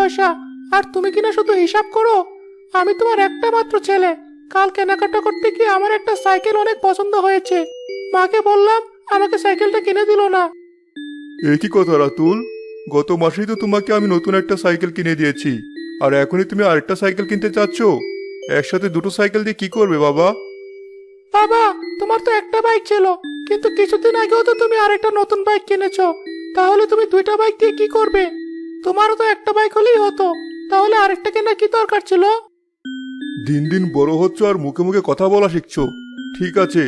পয়সা, আর তুমি কিনা শুধু হিসাব করো। আমি তোমার একটা মাত্র ছেলে। কাল কেনাকাটা করতে গিয়ে আমার একটা সাইকেল অনেক পছন্দ হয়েছে। মাকে বললাম, আমাকে সাইকেলটা কিনে দিল না। একই কথা রাতুল, গত মাসেই তো তোমাকে আমি নতুন একটা সাইকেল কিনে দিয়েছি, আর এখনই তুমি আরেকটা সাইকেল কিনতে চাচ্ছ? একসাথে দুটো সাইকেল দিয়ে কি করবে বাবা? বাবা, তোমার তো একটা বাইক ছিল, কিন্তু কিছুদিন আগেও তো তুমি আরেকটা নতুন বাইক কিনেছো। তাহলে তুমি দুইটা বাইক দিয়ে কি করবে? তোমারও তো একটা বাইক হলেই হতো, তাহলে আরেকটা কেনার কি দরকার ছিল? দিন দিন বড় হচ্ছ আর মুখে মুখে কথা বলা শিখছো। ঠিক আছে,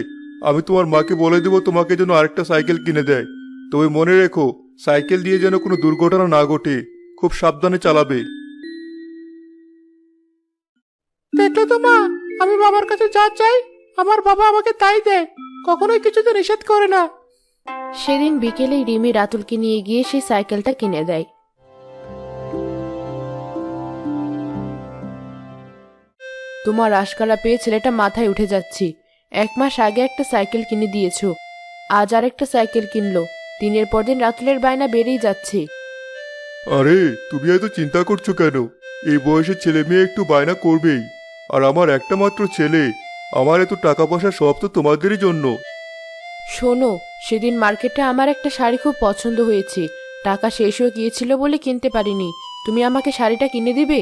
আমি তোমার মাকে বলে দেবো তোমাকে যেন আরেকটা সাইকেল কিনে দেয়। তবে মনে রেখো, সাইকেল দিয়ে যেন কোনো দুর্ঘটনা না ঘটে। খুব সাবধানে চালাবে। দেখলে তো মা, আমি বাবার কাছে যা চাই আমার বাবা আমাকে তাই দেয়, কখনোই কিছুতে নিষেধ করে না। সেদিন বিকেলেই রিমি রাতুলকে নিয়ে গিয়ে সেই সাইকেলটা কিনে দেয়। তোমার আশকারা পেয়ে ছেলেটা মাথায় উঠে যাচ্ছি। 1 মাস আগে একটা সাইকেল কিনে দিয়েছো, আজ আর একটা সাইকেল কিনলো। দিনের পর দিন রাতুলের বায়না বেড়েই যাচ্ছে। আরে, তুমি এত চিন্তা করছো কেন? এই বয়সে ছেলে মেয়ে একটু বায়না করবেই। আর আমার একটা মাত্র ছেলে, আমার এত টাকা পয়সা সব তো তোমাদেরই জন্য। শোনো, সেদিন মার্কেটে আমার একটা শাড়ি খুব পছন্দ হয়েছে। টাকা শেষ হয়ে গিয়েছিল বলে কিনতে পারিনি। তুমি আমাকে শাড়িটা কিনে দিবে?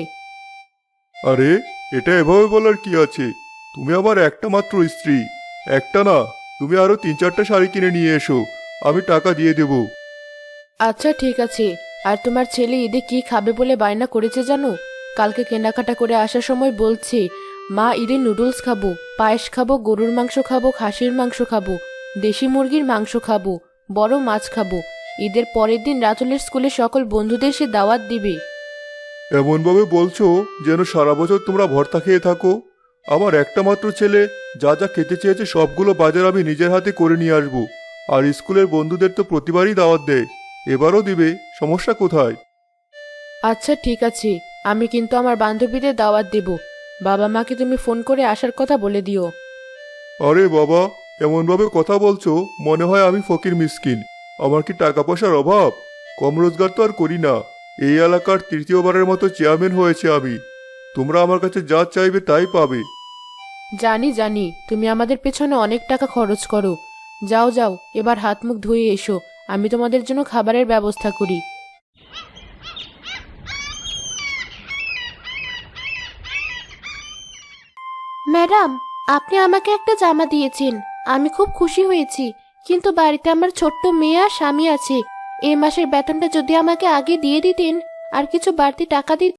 আরে, এটা এভাবে বলার কি আছে? তুমি আমার একটা মাত্র স্ত্রী। একটা না, তুমি আরো 3-4টা শাড়ি কিনে নিয়ে এসো, আমি টাকা দিয়ে দেব। আচ্ছা ঠিক আছে। আর তোমার ছেলে ঈদে কি খাবে বলে বায়না করেছে জানো? কালকে কেনাকাটা করে আসার সময় বলছে, মা ঈদে নুডলস খাবো, পায়েস খাবো, গরুর মাংস খাবো, খাসির মাংস খাবো, দেশি মুরগির মাংস খাবো, বড় মাছ খাবো। ঈদের পরের দিন রাতুলের স্কুলে সকল বন্ধুদের সে দাওয়াত দিবে। এমনভাবে বলছো যেন সারা বছর তোমরা ভর্তা খেয়ে থাকো। আমার একটা মাত্র ছেলে যা যা খেতে চেয়েছে সবগুলো বাজার আমি নিজের হাতে করে নিয়ে আসবো। আর স্কুলের বন্ধুদের তো প্রতিবারই দাওয়াত দেয়, এবারও দিবে। সমস্যা কোথায়? আচ্ছা ঠিক আছে, আমি কিন্তু আমার বান্ধবীদের দাওয়াত দেব। বাবা মাকে তুমি ফোন করে আসার কথা বলে দিও। আরে বাবা, এমনভাবে কথা বলছো মনে হয় আমি ফকির মিসকিন। আমার কি টাকা পয়সার অভাব? কম রোজগার তো আর করি না। এই এলাকার তৃতীয়বারের মতো চেয়ারম্যান হয়েছে আমি। তোমরা আমার কাছে যা চাইবে তাই পাবে। জানি জানি, তুমি আমাদের পেছনে অনেক টাকা খরচ করো। যাও যাও, এবার হাত মুখ ধুয়ে এসো, আমি তোমাদের জন্য খাবারের ব্যবস্থা করি। ম্যাডাম, আপনি আমাকে একটা জামা দিয়েছেন, আমি খুব খুশি হয়েছি। কিন্তু বাড়িতে আমার ছোট্ট মেয়ে আর স্বামী আছে। এই মাসের বেতনটা যদি আমাকে আগে দিয়ে দিতেন, আর কিছু বাড়তি টাকা দিতেন।